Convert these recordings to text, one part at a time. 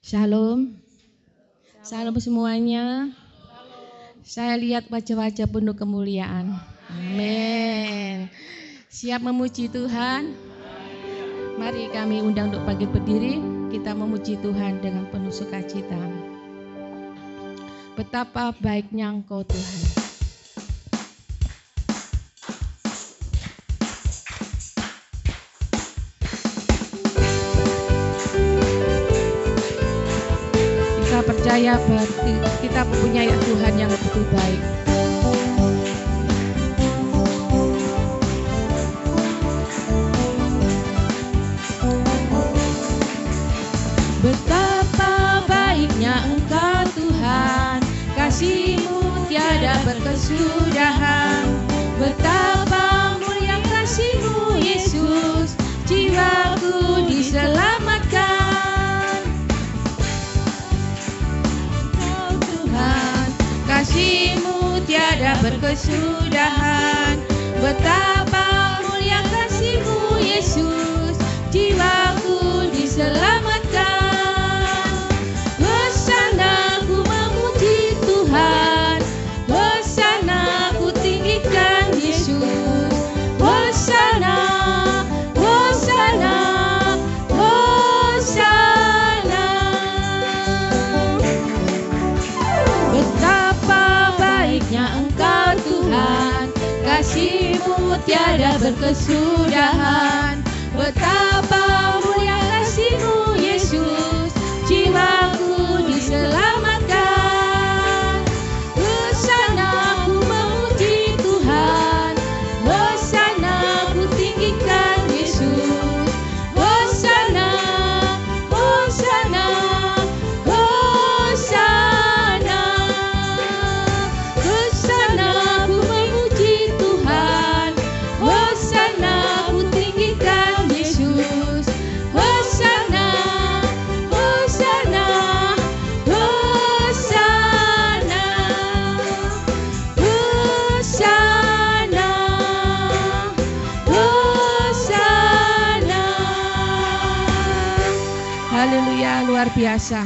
Shalom. Shalom semuanya. Saya lihat wajah-wajah penuh kemuliaan. Amin. Siap memuji Tuhan? Mari kami undang untuk bangkit berdiri. Kita memuji Tuhan dengan penuh sukacita. Betapa baiknya Engkau Tuhan. Percaya bahwa kita mempunyai Tuhan yang begitu baik. Betapa baiknya Engkau Tuhan, kasih-Mu tiada berkesudahan. Betapa mulia kasih-Mu Yesus, jiwaku diselamatkan. Kasih-Mu tiada berkesudahan. Betapa mulia kasih-Mu Yesus, jiwaku diselamatkan. Hosana ku memuji Tuhan, hosana ku tinggikan Yesus. Hosana, hosana, hosana. Betapa baiknya Engkau Tuhan, kasih-Mu tiada berkesudahan. Betapa mulia kasih-Mu Yesus, jiwaku diselamatkan. Hosana ku memuji Tuhan, hosana ku tinggikan Yesus. Hosana, hosana, hosana. Hosana ku memuji Tuhan, hosana ku tinggikan Yesus. Hosana, hosana, hosana, hosana, hosana. Haleluya, luar biasa.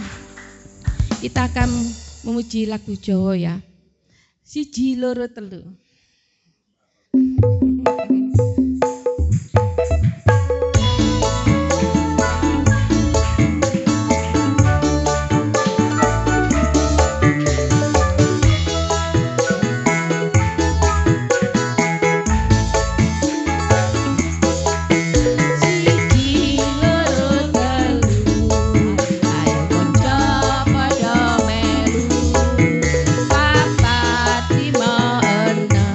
Kita akan memuji lagu Jawa ya. Siji loro telu. Siji loro telu, ayo kanca padha melu. Papat lima enem.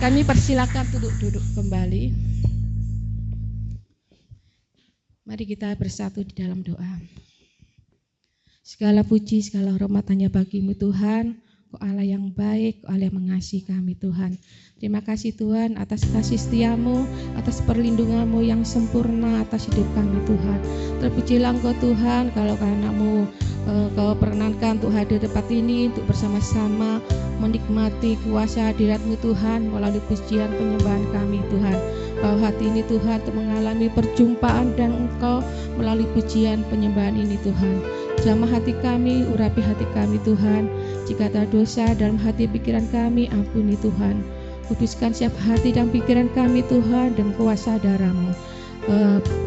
Kami persilakan duduk kembali. Mari kita bersatu di dalam doa. Segala puji, segala hormat hanya bagi-Mu Tuhan. Kau Allah yang baik, Kau Allah yang mengasihi kami Tuhan. Terima kasih Tuhan atas kasih setia-Mu, atas perlindungan-Mu yang sempurna atas hidup kami Tuhan. Terpujilah Engkau Tuhan kalau anak-Mu Kau perkenankan untuk hadir di tempat ini untuk bersama-sama menikmati kuasa hadirat-Mu Tuhan melalui pujian penyembahan kami Tuhan. Bahwa hati ini Tuhan untuk mengalami perjumpaan dan Engkau melalui pujian penyembahan ini Tuhan. Jamah hati kami, urapi hati kami Tuhan. Jika ada dosa dalam hati pikiran kami, ampuni Tuhan. Kuduskan setiap hati dan pikiran kami Tuhan dan kuasa darah-Mu.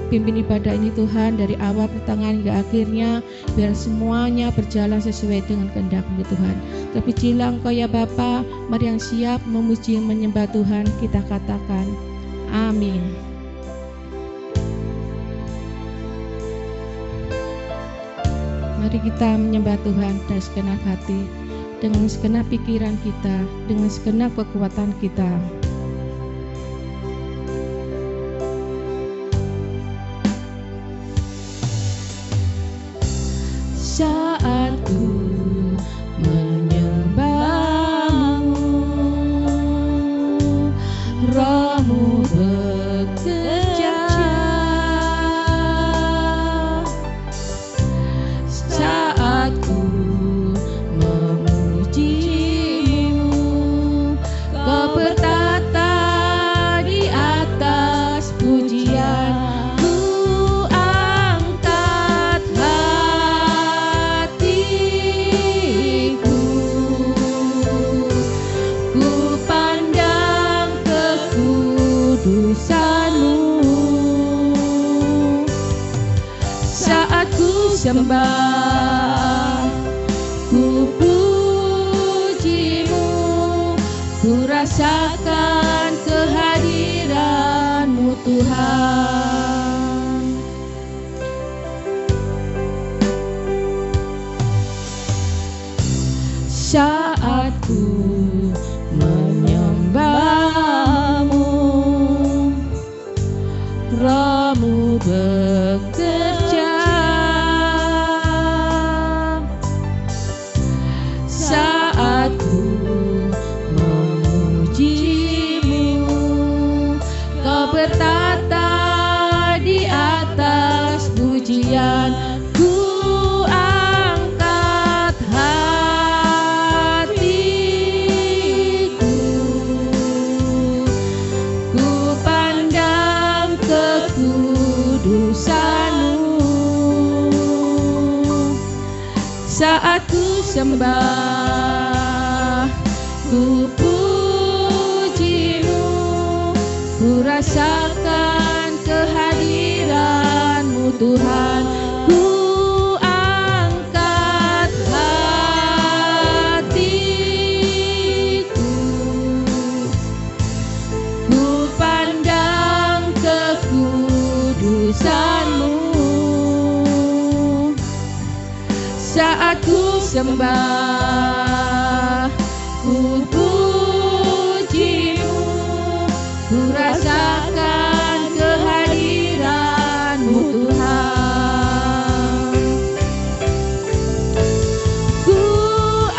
Pimpin ibadah ini Tuhan dari awal pertengahan hingga akhirnya, biar semuanya berjalan sesuai dengan kehendak-Mu Tuhan. Terpujilah Engkau ya Bapa. Mari yang siap memuji menyembah Tuhan kita katakan amin. Mari kita menyembah Tuhan dari segenap hati, dengan segenap pikiran kita, dengan segenap kekuatan kita. Saat ku menyembah-Mu, Roh-Mu bekerja. Saat ku memuji-Mu, Kau bertata di atas pujian. Sembah, ku puji-Mu, ku rasakan kehadiran-Mu Tuhan. Saat ku menyembah-Mu, Roh-Mu bekerja. Saat ku memuji-Mu, Kau bertata di atas pujian. Ku angkat hatiku, ku pandang kekudusan-Mu. Saat ku sembah, ku puji-Mu, ku rasakan kehadiran-Mu Tuhan. Ku angkat hatiku, ku pandang kekudusan-Mu. Saat ku sembah, ku puji-Mu, ku rasakan kehadiran-Mu Tuhan. Ku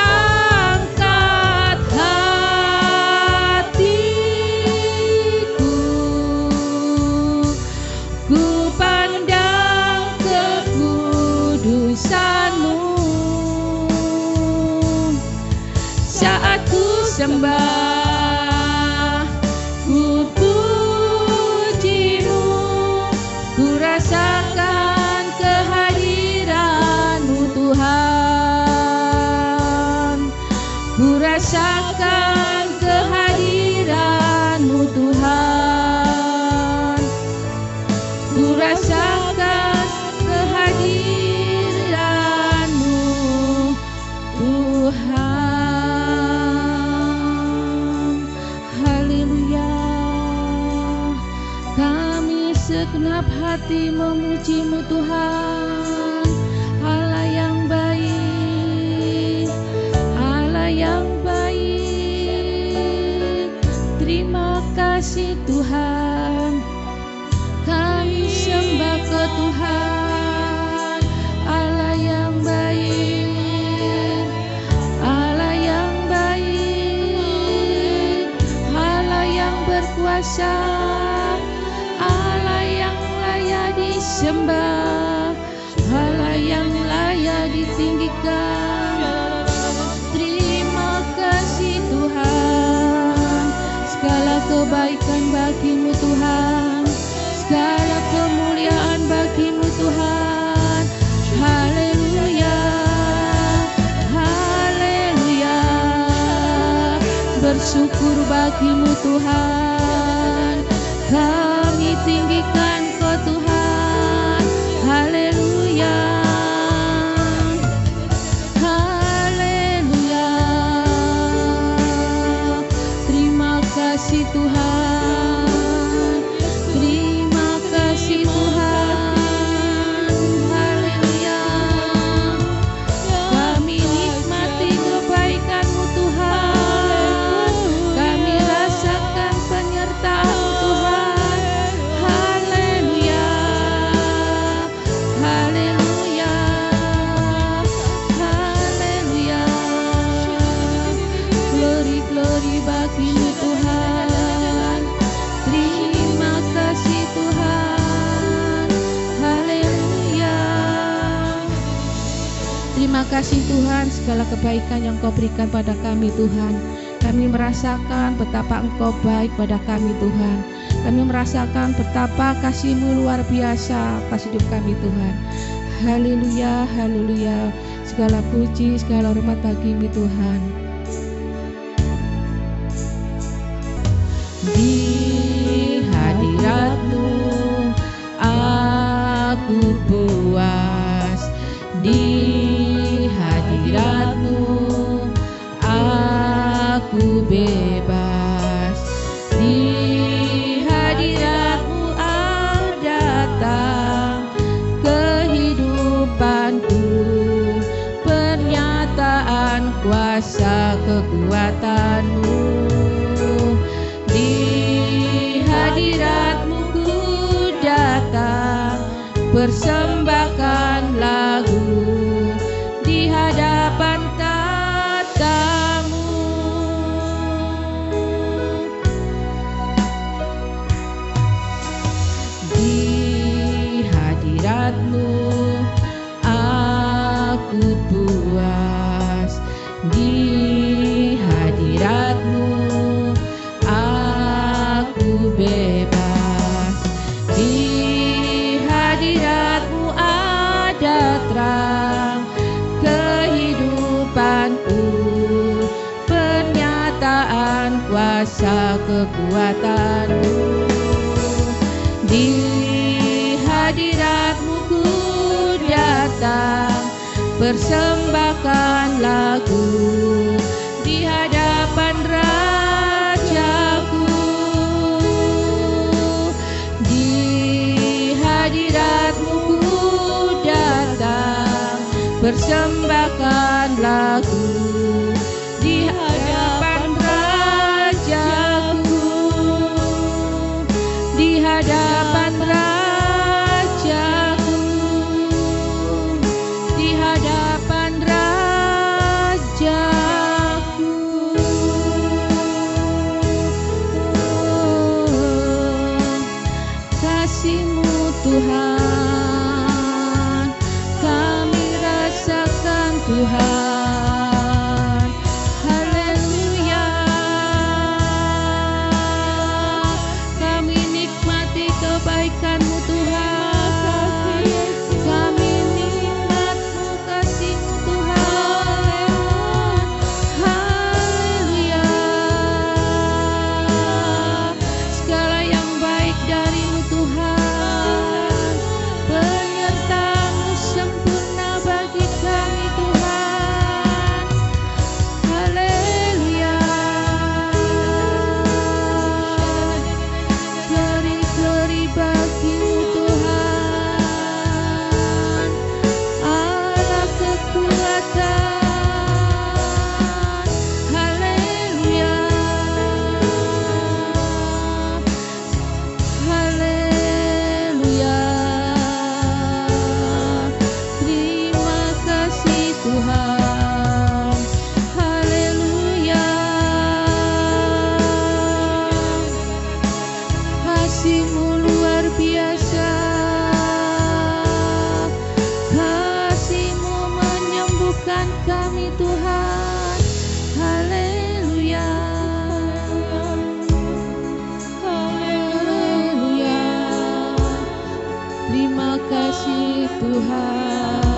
angkat hatiku, ku pandang kekudusan-Mu. Saat ku sembah, ku puji-Mu, ku rasakan kehadiran-Mu Tuhan. Ku rasakan kehadiran-Mu Tuhan. Ku rasakan kehadiran-Mu Tuhan. Segenap hati memuji-Mu Tuhan, Allah yang baik, Allah yang baik. Terima kasih Tuhan, kami sembah ke Tuhan, Allah yang baik, Allah yang baik, Allah yang berkuasa, Allah yang layak disembah, Allah yang layak ditinggikan. Terima kasih Tuhan, segala kebaikan bagimu Tuhan, segala kemuliaan bagimu Tuhan. Haleluya, haleluya, bersyukur bagimu Tuhan, kami tinggikan Kau Tuhan. Haleluya, haleluya, terima kasih Tuhan, terima kasih Tuhan. Haleluya, kami nikmati kebaikan-Mu Tuhan, kami rasakan penyertaan-Mu Tuhan. Haleluya, haleluya, haleluya, glory glory bagimu Tuhan. Terima kasih Tuhan. Haleluya. Terima kasih Tuhan, segala kebaikan yang Kau berikan pada kami Tuhan. Kami merasakan betapa Engkau baik pada kami Tuhan. Kami merasakan betapa kasih-Mu luar biasa atas hidup kami Tuhan. Haleluya, haleluya. Segala puji, segala hormat bagi-Mu Tuhan. Di hadirat-Mu aku puas, di hadirat-Mu aku bebas, di hadirat-Mu datang kehidupanku, pernyataan kuasa kekuatan-Mu. Di hadirat-Mu ku datang, persembahkan lagu di hadapan tatamu. Di hadirat-Mu aku puas, di hadirat-Mu aku bebas, di hadirat-Mu ada terang kehidupanku, pernyataan kuasa kekuatan-Mu. Di hadirat-Mu ku datang, persembahkan lagu di hadapan Rajaku. Di hadirat-Mu ku datang, persembahkan lagu di hadapan Rajaku, di hadapan Rajaku, di hadapan Rajaku. Kasih-Mu Tuhan, kami rasakan Tuhan.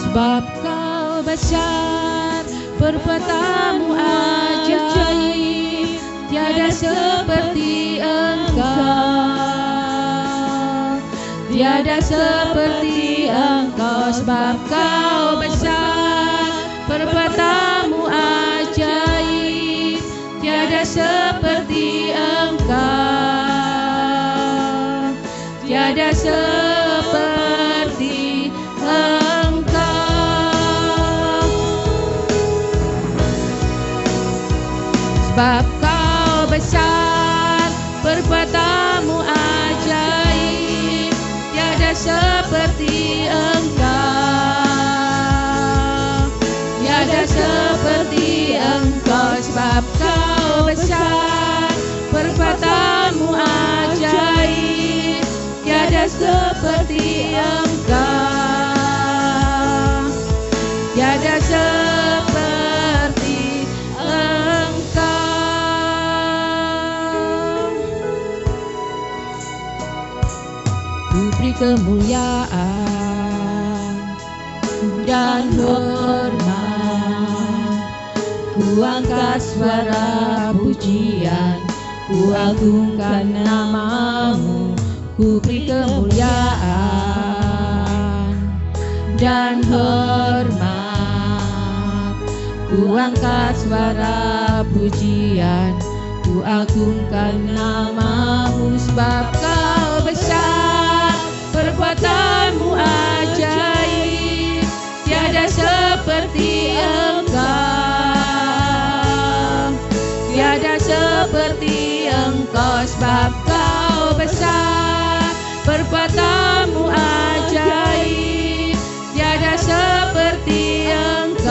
Sebab Kau besar, perbuatanmu ajaib, tiada seperti Engkau, tiada seperti Engkau. Sebab Kau besar, perbuatanmu ajaib, tiada seperti Engkau, tiada seperti Engkau. Sebab Kau besar, perbuatanmu ajaib, tiada seperti Engkau, tiada seperti Engkau. Sebab Kau besar, perbuatanmu ajaib, tiada seperti Engkau, tiada seperti Engkau. Ku beri kemuliaan dan hormat, ku angkat suara pujian, ku agungkan nama-Mu. Ku beri kemuliaan dan hormat, ku angkat suara pujian, ku agungkan nama-Mu. Sebab Kau besar, perbuatanmu ajaib, tiada seperti Engkau, tiada seperti Engkau. Sebab Kau besar, perbuatanmu ajaib, tiada seperti Engkau,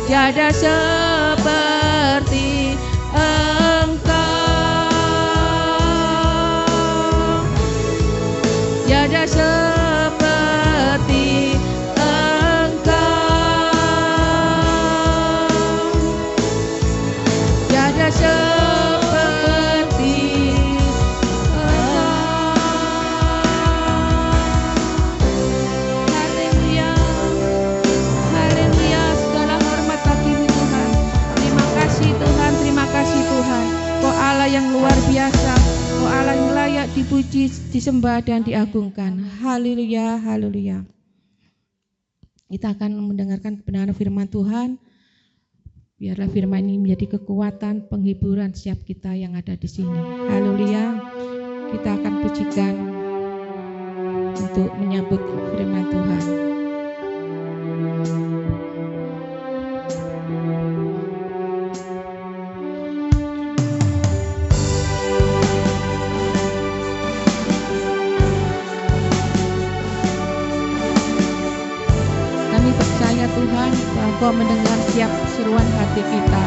tiada seperti Engkau, tiada seperti Engkau, tiada seperti Haleluya, haleluya. Segala hormat bagi-Mu Tuhan. Terima kasih Tuhan, terima kasih Tuhan. Kau Allah yang luar biasa, Kau Allah yang layak dipuji, disembah dan diagungkan. Haleluya, haleluya. Kita akan mendengarkan kebenaran firman Tuhan. Biarlah firman ini menjadi kekuatan, penghiburan setiap kita yang ada di sini. Haleluya. Kita akan pujikan untuk menyambut firman Tuhan. Kami percaya Tuhan bahwa Kau mendengar setiap seruan hati kita.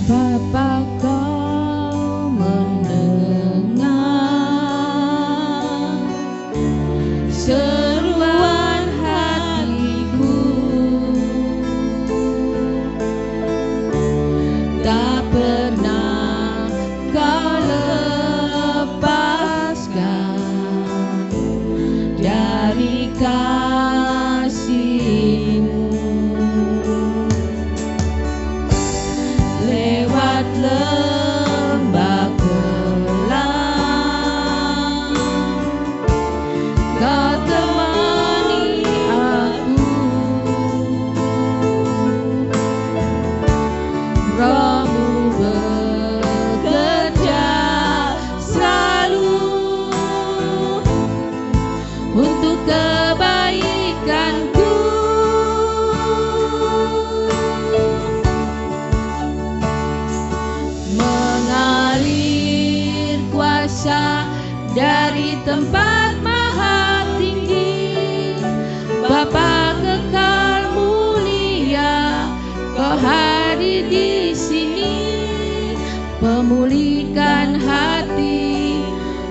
Bapa, Kau mendengar seruan hatiku, tak pernah Kau lepaskan dari kasih-Mu. Lewat lembah kelam, Kau temani aku. Roh-Mu bekerja selalu untuk kebaikanku. Mengalir kuasa dari tempat maha tinggi, Bapa kekal hadir di sini, memulihkan hati,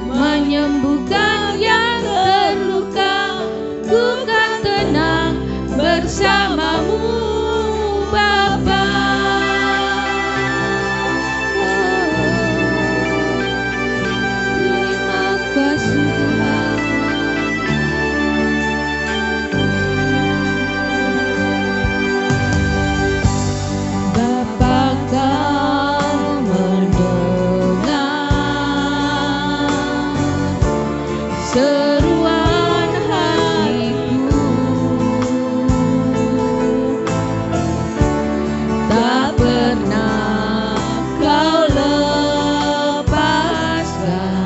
menyembuhkan yang terluka. Ku kan tenang bersamamu, Bapa. Terima kasih Tuhan. Bapa, Kau mendengar seruan hatiku, tak pernah Kau lepaskan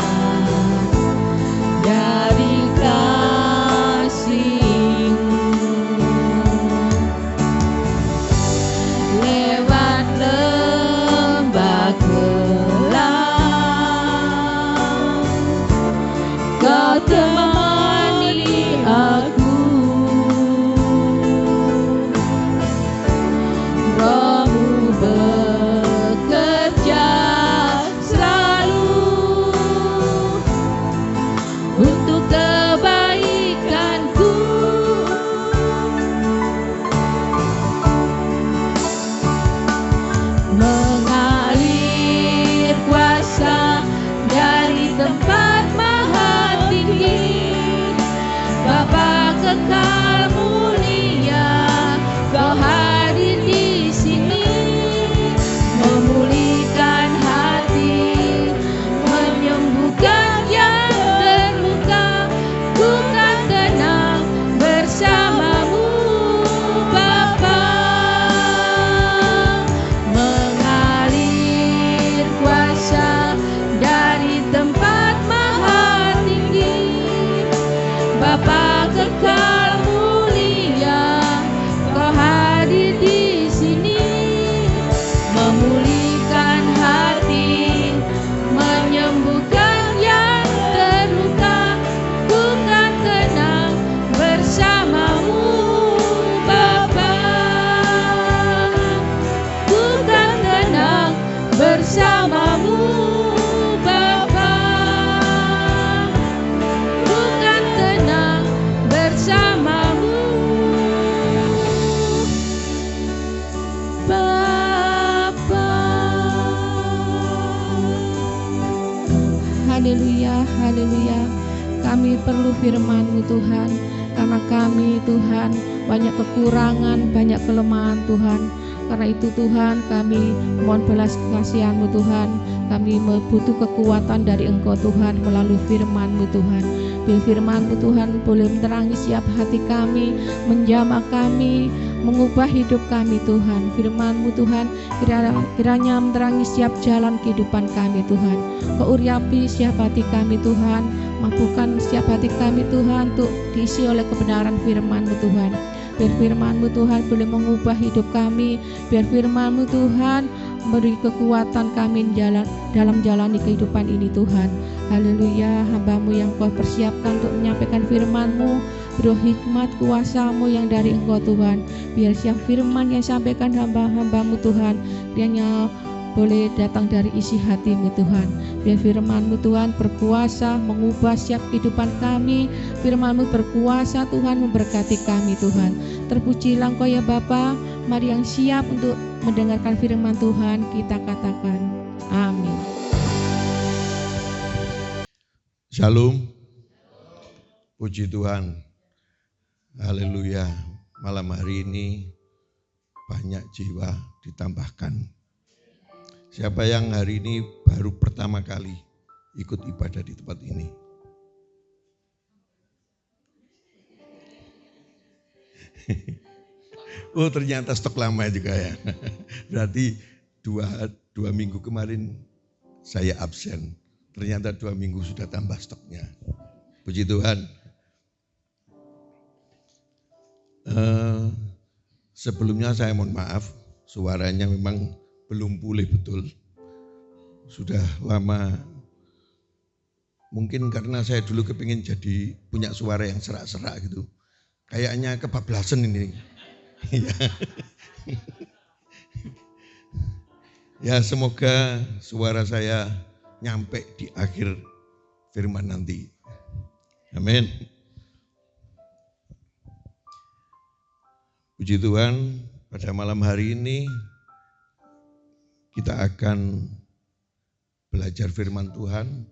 dari kasih-Mu. Lewat lembah gelap, Kau temani aku. Roh-Mu bekerja selalu untuk kebaikanku. Mengalir kuasa dari tempat maha tinggi, Bapa kekal mulia, Kau hadir di sini, memulihkan hati, menyembuhkan yang terluka. Ku kan tenang bersamamu, Bapa. Mengalir kuasa dari tempat maha tinggi, Bapa kekal mulia, Kau hadir di sini, memulihkan hati, menyembuhkan yang terluka. Ku kan tenang bersamamu, Bapa. Ku kan tenang bersamamu, Bapa. Ku kan tenang bersamamu, Bapa. Haleluya, haleluya. Kami perlu firman-Mu Tuhan, karena kami Tuhan banyak kekurangan, banyak kelemahan Tuhan. Karena itu Tuhan, kami mohon belas kasihan-Mu Tuhan. Kami butuh kekuatan dari Engkau Tuhan melalui firman-Mu Tuhan. Biar firman-Mu Tuhan boleh menerangi setiap hati kami, menjamah kami, mengubah hidup kami Tuhan. Firman-Mu Tuhan kiranya menerangi setiap jalan kehidupan kami Tuhan. Kau urapi setiap hati kami Tuhan, mampukan setiap hati kami Tuhan untuk diisi oleh kebenaran firman-Mu Tuhan. Biar firman-Mu Tuhan boleh mengubah hidup kami. Biar firman-Mu Tuhan beri kekuatan kami dalam jalani kehidupan ini Tuhan. Haleluya, hamba-Mu yang Kau persiapkan untuk menyampaikan firman-Mu, beri hikmat kuasa-Mu yang dari Engkau Tuhan. Biar setiap firman yang sampaikan hamba-hamba-Mu Tuhan, kiranya boleh datang dari isi hati-Mu Tuhan. Biar firman-Mu Tuhan berkuasa mengubah setiap kehidupan kami. Firman-Mu berkuasa Tuhan memberkati kami Tuhan. Terpujilah Engkau ya Bapa. Mari yang siap untuk mendengarkan firman Tuhan kita katakan amin. Shalom. Puji Tuhan. Haleluya. Malam hari ini banyak jiwa ditambahkan. Siapa yang hari ini baru pertama kali ikut ibadah di tempat ini? Oh ternyata stok lama juga ya. Berarti dua minggu kemarin saya absen. Ternyata 2 minggu sudah tambah stoknya. Puji Tuhan. Sebelumnya saya mohon maaf, suaranya memang belum pulih betul. Sudah lama, mungkin karena saya dulu kepingin jadi punya suara yang serak-serak gitu. Kayaknya kebablasan ini. Ya semoga suara saya nyampe di akhir firman nanti. Amin. Puji Tuhan, pada malam hari ini kita akan belajar firman Tuhan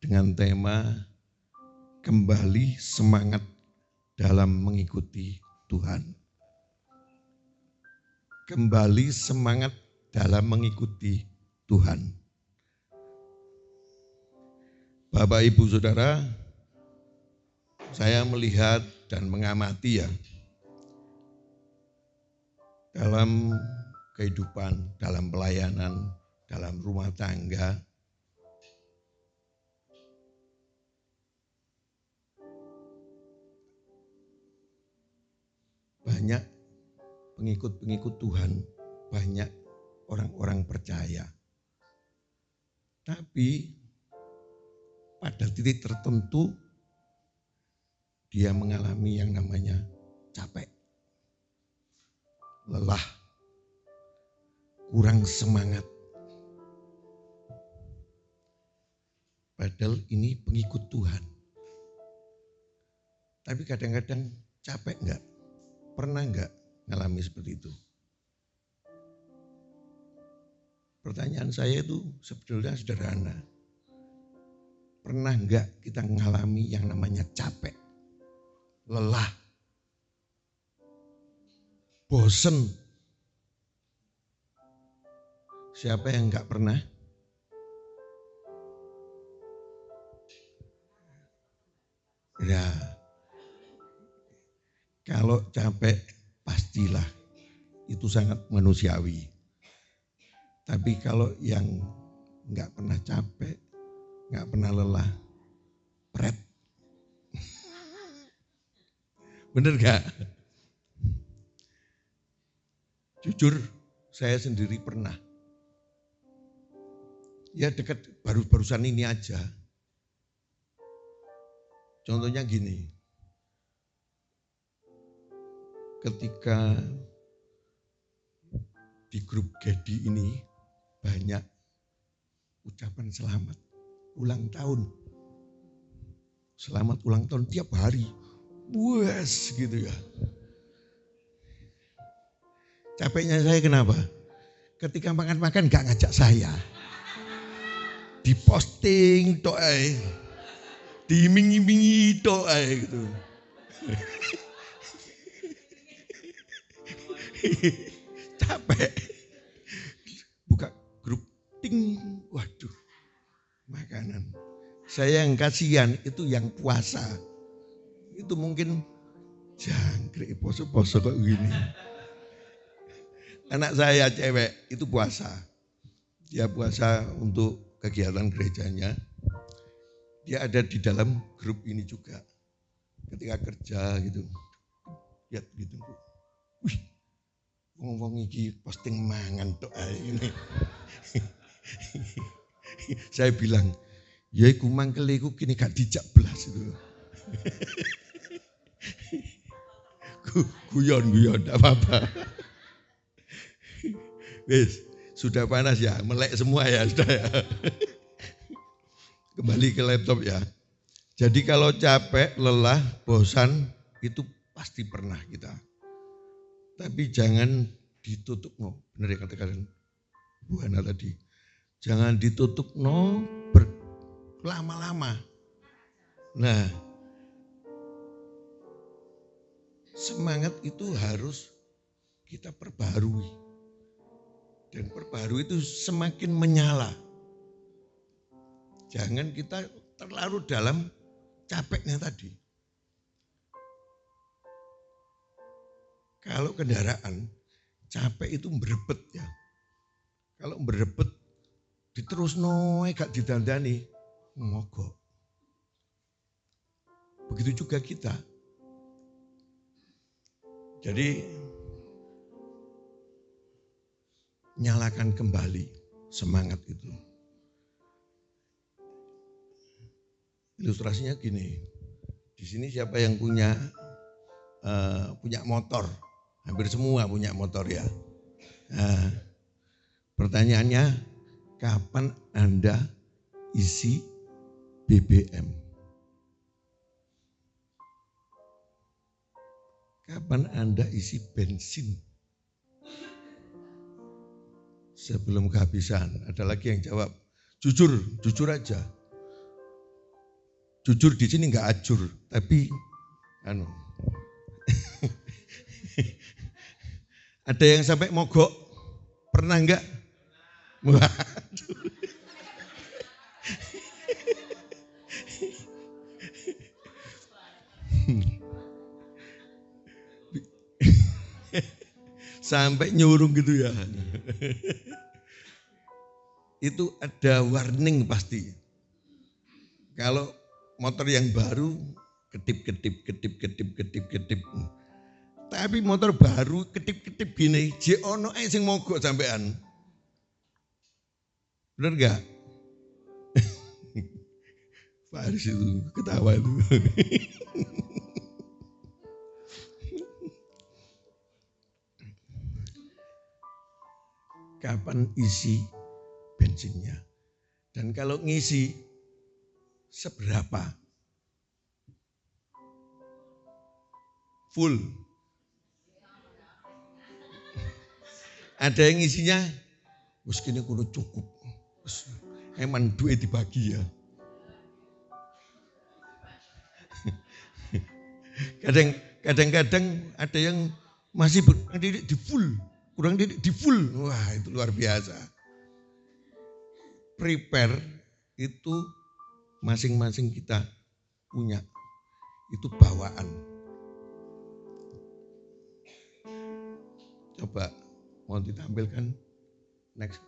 dengan tema kembali semangat dalam mengikuti Tuhan. Kembali semangat dalam mengikuti Tuhan. Bapak, Ibu, Saudara, saya melihat dan mengamati ya, dalam kehidupan, dalam pelayanan, dalam rumah tangga, banyak pengikut-pengikut Tuhan, banyak orang-orang percaya. Tapi pada titik tertentu dia mengalami yang namanya capek, lelah, kurang semangat. Padahal ini pengikut Tuhan. Tapi kadang-kadang capek enggak? Pernah enggak ngalami seperti itu? Pertanyaan saya itu sebetulnya sederhana. Pernah enggak kita ngalami yang namanya capek, lelah, bosen? Siapa yang enggak pernah? Ya, kalau capek pastilah itu sangat manusiawi. Tapi kalau yang enggak pernah capek, enggak pernah lelah, pret. Bener gak? Jujur, saya sendiri pernah. Ya dekat barusan ini aja. Contohnya gini, ketika di grup Gedi ini banyak ucapan selamat ulang tahun. Selamat ulang tahun tiap hari. Wes gitu ya. Capeknya saya kenapa? Ketika makan-makan gak ngajak saya. Diposting tok ae. Diiming-imingi tok ae gitu. Capek. Buka grup ting, waduh. Makanan. Saya yang kasihan itu yang puasa. Itu mungkin jangkrik poso-poso kok gini. Anak saya cewek itu puasa. Dia puasa untuk kegiatan gerejanya. Dia ada di dalam grup ini juga. Ketika kerja gitu. Lihat gitu. Wih, wong-wong iki posting mangan tok ae ini. Saya bilang, ya iku mangkel iku kini gak dijak belas itu. Guyon, gak apa-apa. Wes, sudah panas ya, melek semua ya sudah ya. Kembali ke laptop ya. Jadi kalau capek, lelah, bosan, itu pasti pernah kita. Tapi jangan ditutup, no. Benar ya kata-kata Bu Hana tadi. Jangan ditutup, no, berlama-lama. Nah, semangat itu harus kita perbarui. Dan perbarui itu semakin menyala. Jangan kita terlarut dalam capeknya tadi. Kalau kendaraan, capek itu berebet ya. Kalau berebet, diterus noe gak didandani, mogok. Begitu juga kita. Jadi, nyalakan kembali semangat itu. Ilustrasinya gini, di sini siapa yang punya motor? Hampir semua punya motor ya. Nah, Pertanyaannya, kapan Anda isi BBM? Kapan Anda isi bensin? Sebelum kehabisan. Ada lagi yang jawab, jujur aja. Jujur di sini enggak ajur, tapi ada yang sampai mogok, pernah enggak? Waduh. Sampai nyurung gitu ya. Itu ada warning pasti. Kalau motor yang baru kedip. Tapi motor baru kedip gini, jek ono sing mogok sampean. Bener enggak? Faris itu ketawa itu. Kapan isi bensinnya? Dan kalau ngisi seberapa? Full. Ada yang ngisinya, wis kene kudu cukup. Eman duit dibagi ya. Kadang-kadang ada yang masih kurang didik di full. Wah, itu luar biasa. Prepare itu masing-masing kita punya. Itu bawaan. Coba mau ditampilkan next.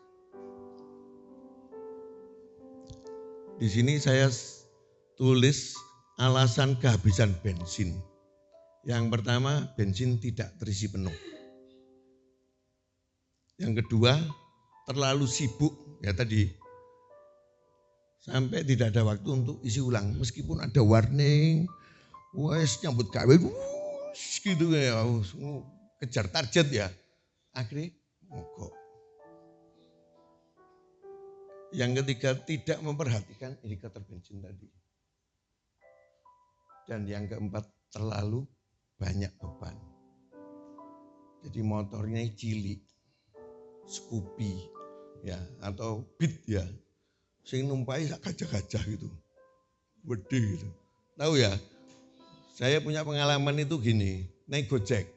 Di sini saya tulis alasan kehabisan bensin. Yang pertama, bensin tidak terisi penuh. Yang kedua, terlalu sibuk, ya tadi, sampai tidak ada waktu untuk isi ulang. Meskipun ada warning, wes nyambut gawe, gitu ya, kejar target ya. Akhirnya mogok. Yang ketiga, tidak memperhatikan indikator bensin tadi. Dan yang keempat, terlalu banyak beban. Jadi motornya cilik. Scoopy ya atau Beat ya, sing numpai sak gajah-gajah gitu, gede gitu. Tahu ya, saya punya pengalaman itu gini, naik Gojek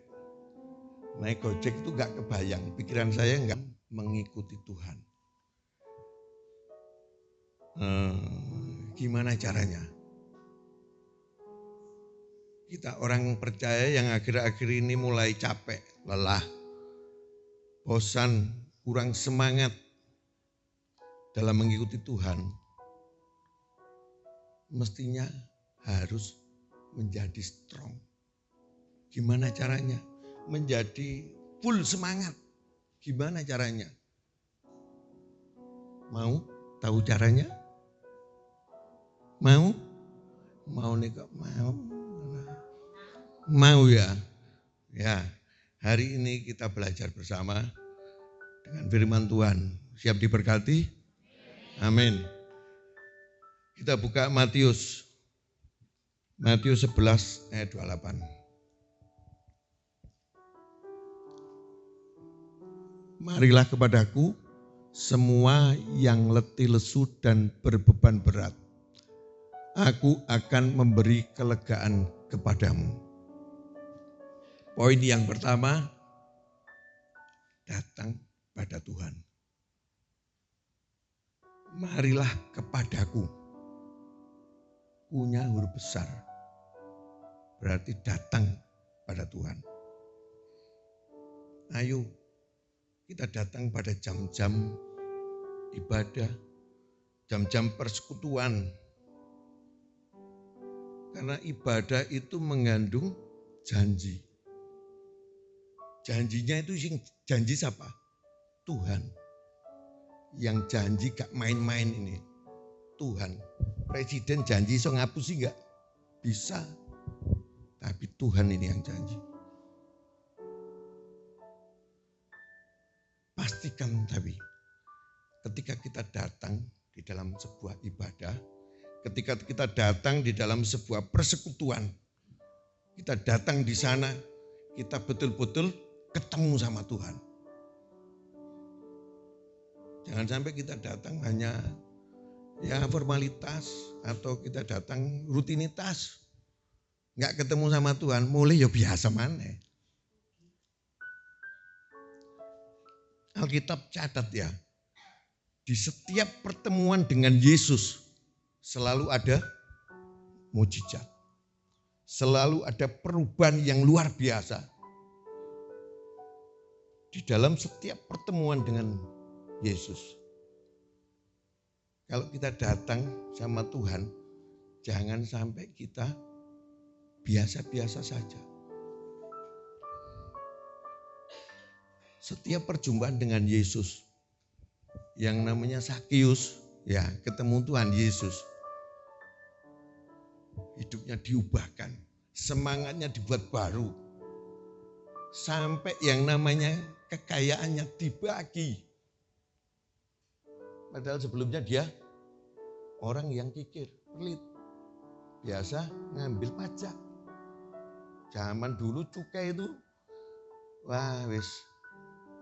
itu gak kebayang, pikiran saya gak mengikuti Tuhan. Gimana caranya? Kita orang percaya yang akhir-akhir ini mulai capek, lelah, bosan, kurang semangat dalam mengikuti Tuhan, mestinya harus menjadi strong. Gimana caranya? Menjadi full semangat. Gimana caranya? Mau tahu caranya? Mau nih kok mau ya. Ya, hari ini kita belajar bersama dengan firman Tuhan. Siap diberkati? Amin. Kita buka Matius 11 ayat 28. Marilah kepadaku semua yang letih lesu dan berbeban berat. Aku akan memberi kelegaan kepadamu. Poin yang pertama, datang pada Tuhan. Marilah kepadaku. Punya huruf besar. Berarti datang pada Tuhan. Ayo kita datang pada jam-jam ibadah, jam-jam persekutuan. Karena ibadah itu mengandung janji. Janjinya itu janji siapa? Tuhan. Yang janji gak main-main ini. Tuhan. Presiden janji so ngapusi gak? Bisa. Tapi Tuhan ini yang janji. Pastikan tapi ketika kita datang di dalam sebuah ibadah, ketika kita datang di dalam sebuah persekutuan, kita datang di sana, kita betul-betul ketemu sama Tuhan. Jangan sampai kita datang hanya formalitas atau kita datang rutinitas. Enggak ketemu sama Tuhan, mulai ya biasa mana. Alkitab catat ya, di setiap pertemuan dengan Yesus selalu ada mujizat. Selalu ada perubahan yang luar biasa. Di dalam setiap pertemuan dengan Yesus. Kalau kita datang sama Tuhan, jangan sampai kita biasa-biasa saja. Setiap perjumpaan dengan Yesus, yang namanya Sakius, ya ketemu Tuhan Yesus. Hidupnya diubahkan, semangatnya dibuat baru. Sampai yang namanya kekayaannya dibagi. Padahal sebelumnya dia orang yang kikir, pelit. Biasa ngambil pajak. Zaman dulu cukai itu, wah wis,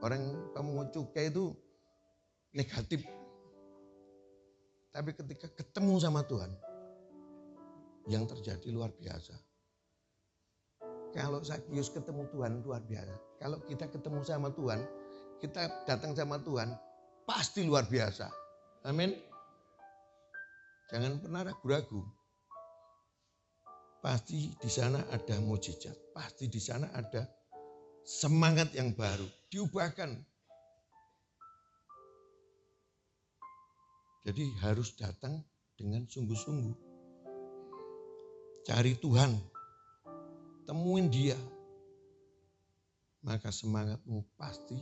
orang pemungut cukai itu negatif. Tapi ketika ketemu sama Tuhan, yang terjadi luar biasa. Kalau Sakius ketemu Tuhan luar biasa. Kalau kita ketemu sama Tuhan, kita datang sama Tuhan, pasti luar biasa. Amin. Jangan pernah ragu-ragu. Pasti di sana ada mujizat. Pasti di sana ada semangat yang baru. Diubahkan. Jadi harus datang dengan sungguh-sungguh. Cari Tuhan, temuin Dia, maka semangatmu pasti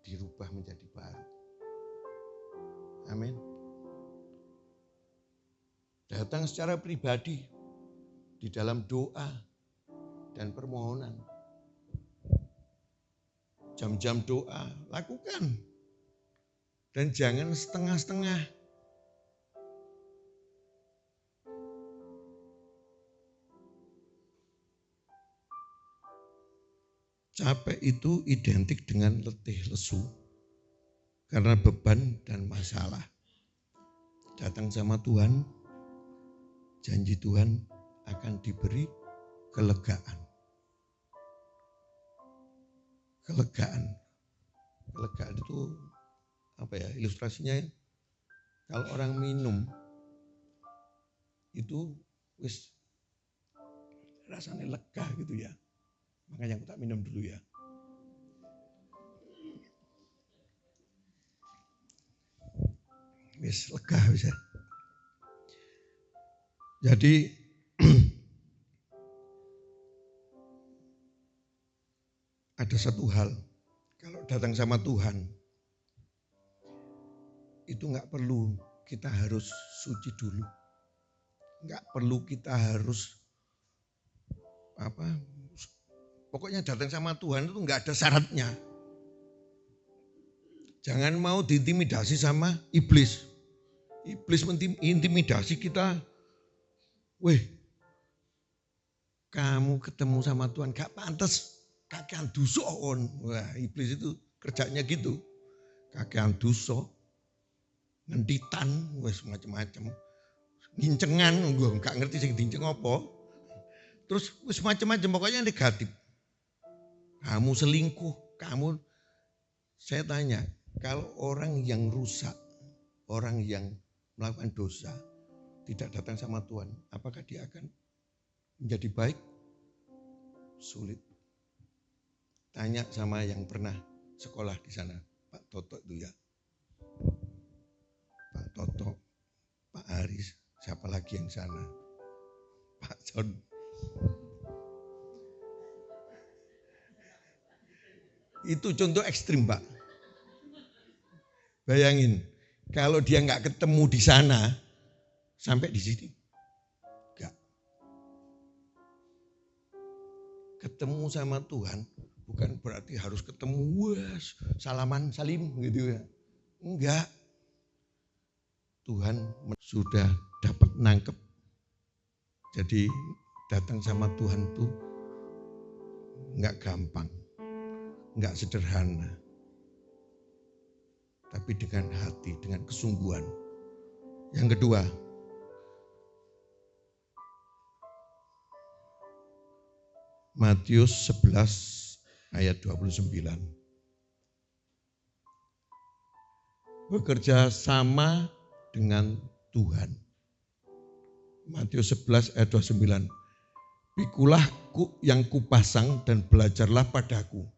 dirubah menjadi baru. Amin. Datang secara pribadi di dalam doa dan permohonan. Jam-jam doa, lakukan. Dan jangan setengah-setengah. Capek itu identik dengan letih lesu karena beban dan masalah. Datang sama Tuhan, janji Tuhan akan diberi kelegaan. Kelegaan itu apa ya ilustrasinya ya? Kalau orang minum itu wis rasanya lega gitu ya. Makanya aku tak minum dulu ya. Wis lega bisa. Jadi ada satu hal, kalau datang sama Tuhan itu enggak perlu kita harus suci dulu. Enggak perlu kita harus pokoknya datang sama Tuhan itu enggak ada syaratnya. Jangan mau diintimidasi sama iblis. Iblis intimidasi kita. Weh, kamu ketemu sama Tuhan gak pantas. Kakean dosa on. Wah, iblis itu kerjanya gitu. Kakean dosa, ngenditan, wes macam-macam. Gincengan, gue gak ngerti sing dinceng apa. Terus wes macam-macam pokoknya negatif. Kamu selingkuh, saya tanya, kalau orang yang rusak, orang yang melakukan dosa, tidak datang sama Tuhan, apakah dia akan menjadi baik? Sulit. Tanya sama yang pernah sekolah di sana, Pak Toto itu ya. Pak Toto, Pak Aris, siapa lagi yang sana? Pak John. Itu contoh ekstrim, Pak. Bayangin, kalau dia nggak ketemu di sana, sampai di sini. Enggak. Ketemu sama Tuhan, bukan berarti harus ketemu, salaman, salim gitu ya. Enggak. Tuhan sudah dapat nangkep. Jadi datang sama Tuhan tuh enggak gampang, enggak sederhana. Tapi dengan hati, dengan kesungguhan. Yang kedua, Matius 11 ayat 29. Bekerja sama dengan Tuhan. Matius 11 ayat 29. Pikulah kuk yang kupasang dan belajarlah padaku.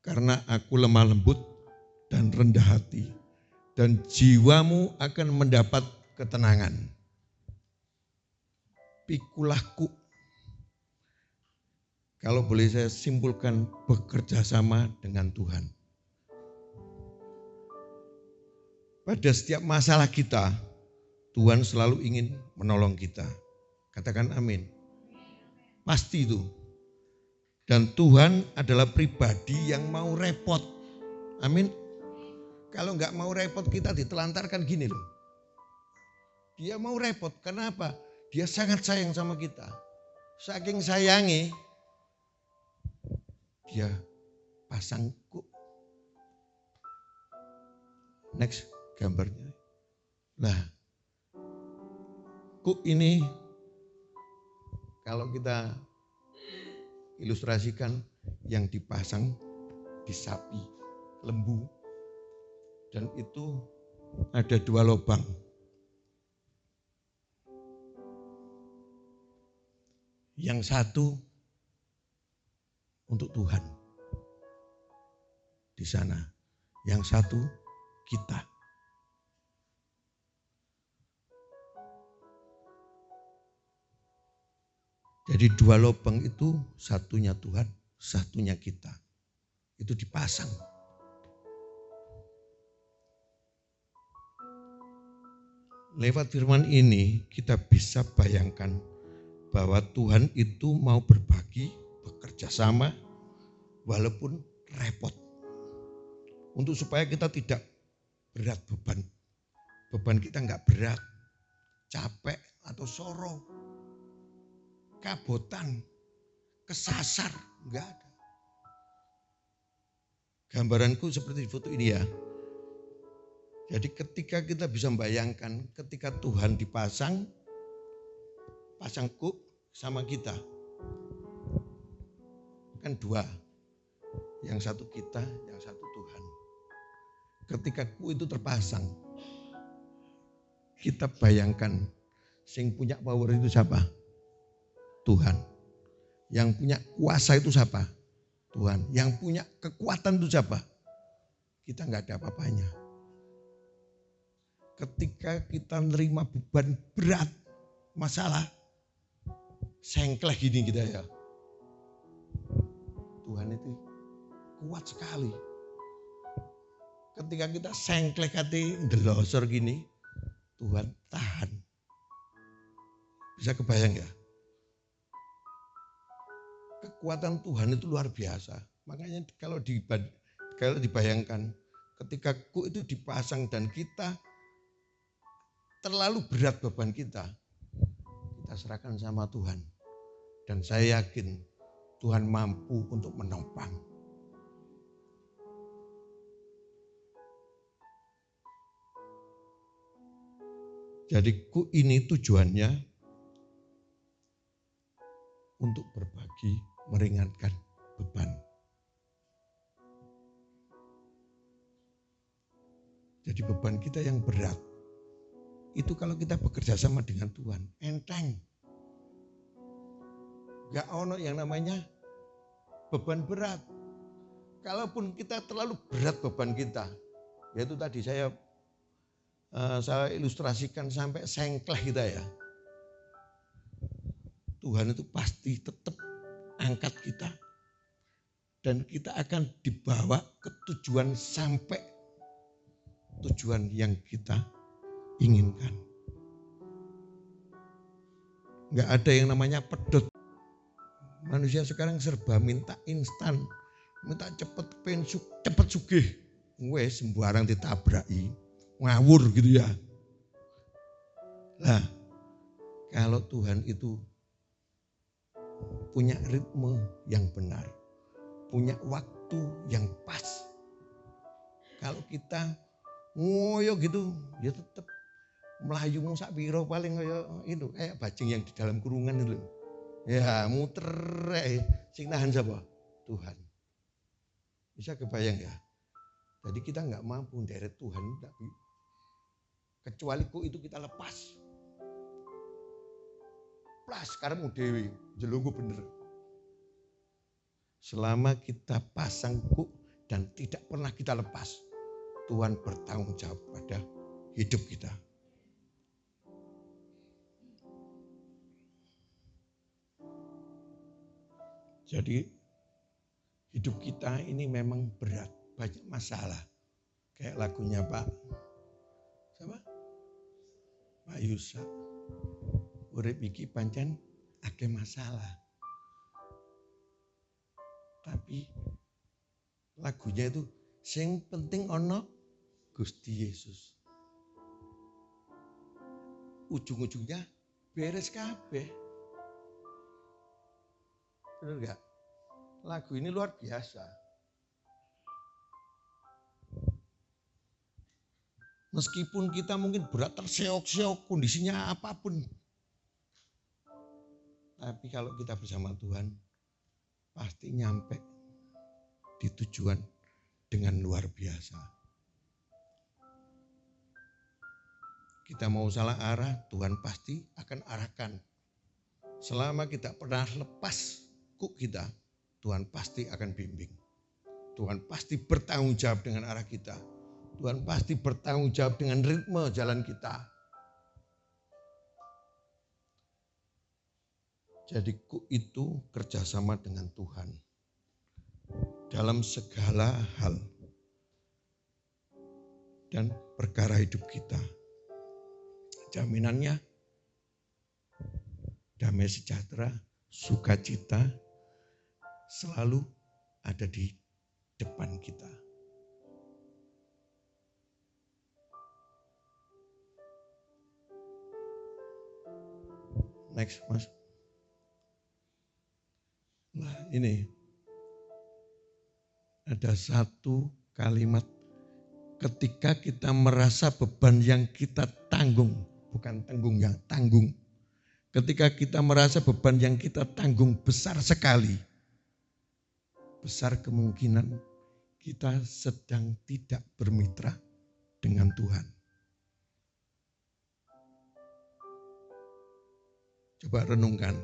Karena aku lemah lembut dan rendah hati. Dan jiwamu akan mendapat ketenangan. Pikulah kuk. Kalau boleh saya simpulkan, bekerja sama dengan Tuhan. Pada setiap masalah kita, Tuhan selalu ingin menolong kita. Katakan amin. Pasti itu. Dan Tuhan adalah pribadi yang mau repot. Amin. Kalau enggak mau repot, kita ditelantarkan gini loh. Dia mau repot, kenapa? Dia sangat sayang sama kita. Saking sayangi, dia pasang kuk. Next gambarnya. Nah, kuk ini kalau kita ilustrasikan yang dipasang di sapi, lembu. Dan itu ada 2 lubang. Yang satu untuk Tuhan di sana, yang satu kita. Jadi 2 lubang itu, satunya Tuhan, satunya kita. Itu dipasang. Lewat firman ini kita bisa bayangkan bahwa Tuhan itu mau berbagi, bekerja sama, walaupun repot. Untuk supaya kita tidak berat beban. Beban kita enggak berat, capek atau soro, kabotan, kesasar, enggak ada. Gambaranku seperti di foto ini ya. Jadi ketika kita bisa membayangkan ketika Tuhan dipasang, pasang kuk sama kita. Kan 2, yang satu kita, yang satu Tuhan. Ketika kuk itu terpasang, kita bayangkan sing punya power itu siapa? Tuhan. Yang punya kuasa itu siapa? Tuhan. Yang punya kekuatan itu siapa? Kita enggak ada apa-apanya. Ketika kita nerima beban berat, masalah, sengkleh gini kita ya. Tuhan itu kuat sekali. Ketika kita sengkleh hati ndelosor gini, Tuhan tahan. Bisa kebayang ya? Kekuatan Tuhan itu luar biasa. Makanya kalau dibayangkan, ketika kuk itu dipasang dan kita terlalu berat beban kita serahkan sama Tuhan. Dan saya yakin Tuhan mampu untuk menopang. Jadi kuk ini tujuannya untuk berbagi, meringankan beban. Jadi beban kita yang berat, itu kalau kita bekerja sama dengan Tuhan, enteng. Gak ono yang namanya beban berat. Kalaupun kita terlalu berat beban kita, yaitu tadi saya ilustrasikan sampai sengkleh kita ya. Tuhan itu pasti tetap angkat kita. Dan kita akan dibawa ke tujuan sampai tujuan yang kita inginkan. Enggak ada yang namanya pedot. Manusia sekarang serba minta instan, minta cepet sugih. Wes sembarang ditabraki, ngawur gitu ya. Nah, kalau Tuhan itu punya ritme yang benar, punya waktu yang pas. Kalau kita ngoyo gitu, ya tetap melayu sak piro paling itu kayak bajing yang di dalam kurungan itu. Ya muter sing nahan siapa? Tuhan. Bisa kebayang ya. Jadi kita nggak mampu deret Tuhan, tapi kecuali itu kita lepas. Plas karena dewi jelunggu bener. Selama kita pasang dan tidak pernah kita lepas, Tuhan bertanggung jawab pada hidup kita. Jadi hidup kita ini memang berat, banyak masalah. Kayak lagunya Pak Yusa. Urip iki pancen akeh masalah. Tapi lagunya itu sing penting ono Gusti Yesus. Ujung-ujungnya beres kabeh. Benar enggak? Lagu ini luar biasa. Meskipun kita mungkin berat terseok-seok kondisinya apapun. Tapi kalau kita bersama Tuhan, pasti nyampe di tujuan dengan luar biasa. Kita mau salah arah, Tuhan pasti akan arahkan. Selama kita pernah lepas kita, Tuhan pasti akan bimbing. Tuhan pasti bertanggung jawab dengan arah kita. Tuhan pasti bertanggung jawab dengan ritme jalan kita. Jadi itu kerjasama dengan Tuhan. Dalam segala hal. Dan perkara hidup kita. Jaminannya damai sejahtera, sukacita selalu ada di depan kita. Next, Mas. Nah, ini ada satu kalimat ketika kita merasa beban yang kita tanggung, bukan tanggung ya, tanggung. Ketika kita merasa beban yang kita tanggung besar sekali, besar kemungkinan kita sedang tidak bermitra dengan Tuhan. Coba renungkan,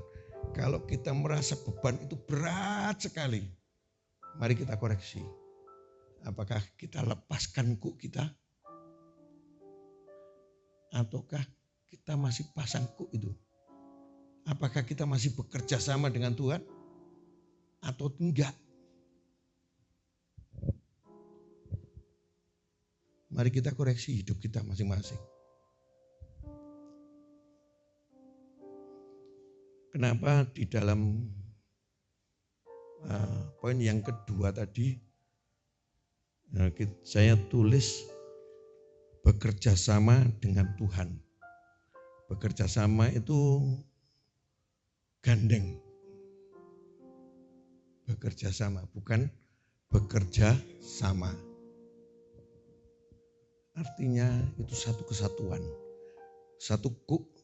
kalau kita merasa beban itu berat sekali, mari kita koreksi. Apakah kita lepaskan kita? Ataukah kita masih pasang itu? Apakah kita masih bekerja sama dengan Tuhan? Atau enggak? Mari kita koreksi hidup kita masing-masing. Kenapa di dalam poin yang kedua tadi saya tulis bekerja sama dengan Tuhan. Bekerja sama itu gandeng. Bekerja sama, bukan bekerja sama. Artinya itu satu kesatuan. Satu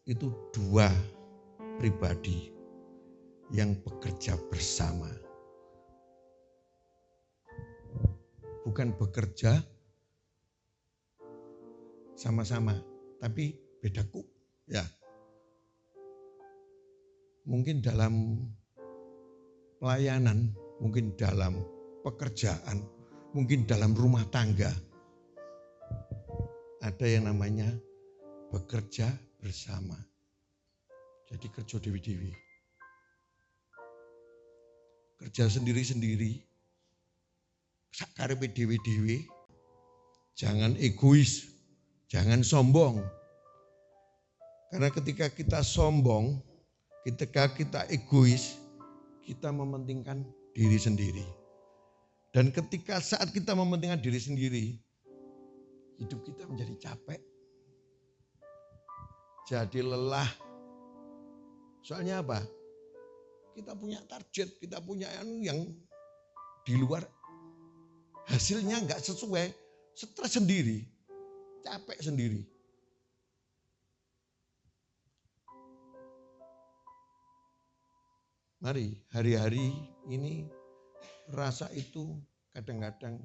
itu dua pribadi yang bekerja bersama. Bukan bekerja sama-sama, tapi beda ya. Mungkin dalam pelayanan, mungkin dalam pekerjaan, mungkin dalam rumah tangga. Ada yang namanya bekerja bersama. Jadi kerja dewi-dewi. Kerja sendiri-sendiri. Sakarepe dewi-dewi. Jangan egois, jangan sombong. Karena ketika kita sombong, ketika kita egois, kita mementingkan diri sendiri. Dan ketika saat kita mementingkan diri sendiri, hidup kita menjadi capek. jadi lelah. Soalnya apa? Kita punya target, kita punya yang di luar, hasilnya nggak sesuai, stres sendiri, capek sendiri. Mari hari-hari ini rasa itu kadang-kadang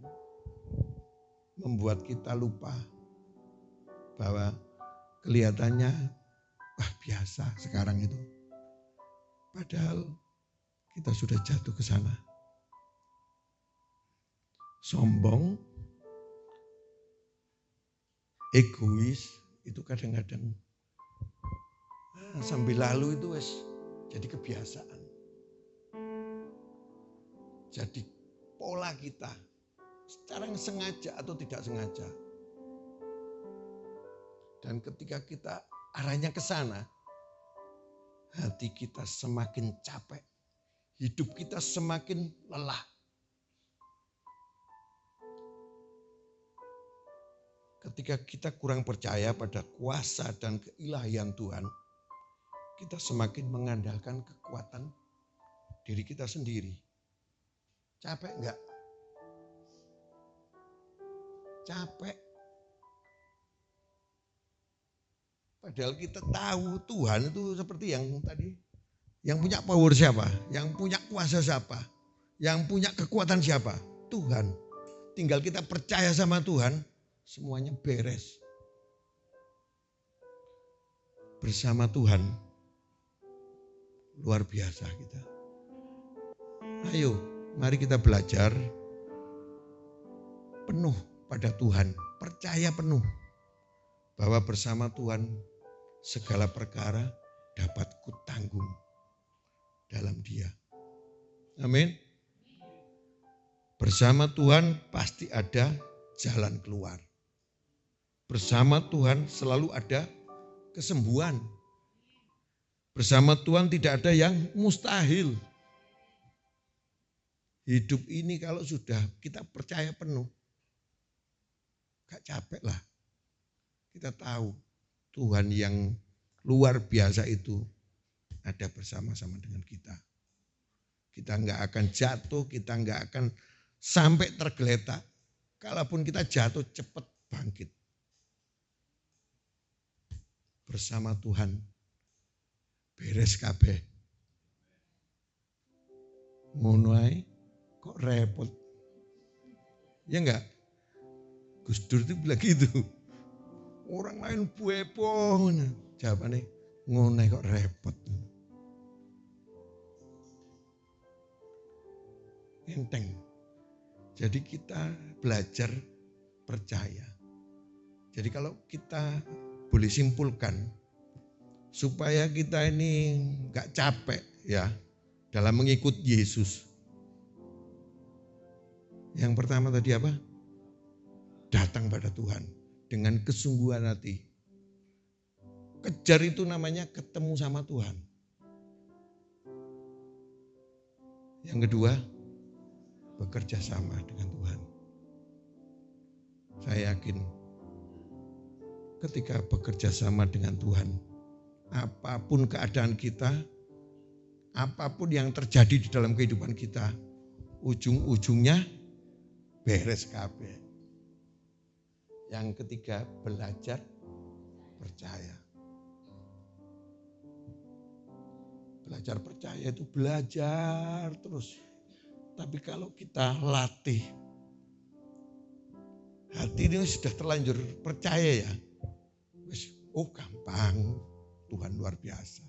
membuat kita lupa bahwa kelihatannya biasa sekarang itu. Padahal kita sudah jatuh ke sana. Sombong, egois itu kadang-kadang sambil lalu itu jadi kebiasaan. Jadi pola kita secara sengaja atau tidak sengaja. Dan ketika kita arahnya ke sana, hati kita semakin capek, hidup kita semakin lelah. Ketika kita kurang percaya pada kuasa dan keilahian Tuhan, kita semakin mengandalkan kekuatan diri kita sendiri. Capek enggak? Capek. Padahal kita tahu Tuhan itu seperti yang tadi. Yang punya power siapa? Yang punya kuasa siapa? Yang punya kekuatan siapa? Tuhan. Tinggal kita percaya sama Tuhan, semuanya beres. Bersama Tuhan, luar biasa kita. Ayo, mari kita belajar penuh pada Tuhan. Percaya penuh bahwa bersama Tuhan segala perkara dapat kutanggung dalam Dia. Amin. Bersama Tuhan pasti ada jalan keluar. Bersama Tuhan selalu ada kesembuhan. Bersama Tuhan tidak ada yang mustahil. Hidup ini kalau sudah kita percaya penuh, gak capek lah. Kita tahu Tuhan yang luar biasa itu ada bersama-sama dengan kita. Kita enggak akan jatuh, kita enggak akan sampai tergeletak. Kalaupun kita jatuh, cepat bangkit. Bersama Tuhan, beres kabeh. Ngono ae kok repot. Ya enggak? Gus Dur itu bilang gitu. Orang lain buepo, jawabannya ngono kok repot. Enteng. Jadi kita belajar percaya. Jadi kalau kita boleh simpulkan supaya kita ini gak capek ya dalam mengikut Yesus. Yang pertama tadi apa? Datang pada Tuhan. Dengan kesungguhan hati. Kejar itu namanya ketemu sama Tuhan. Yang kedua, bekerja sama dengan Tuhan. Saya yakin ketika bekerja sama dengan Tuhan, apapun keadaan kita, apapun yang terjadi di dalam kehidupan kita, ujung-ujungnya beres kabeh. Yang ketiga, belajar percaya. Belajar percaya itu belajar terus. Tapi kalau kita latih, hati ini sudah terlanjur percaya ya. Oh gampang, Tuhan luar biasa.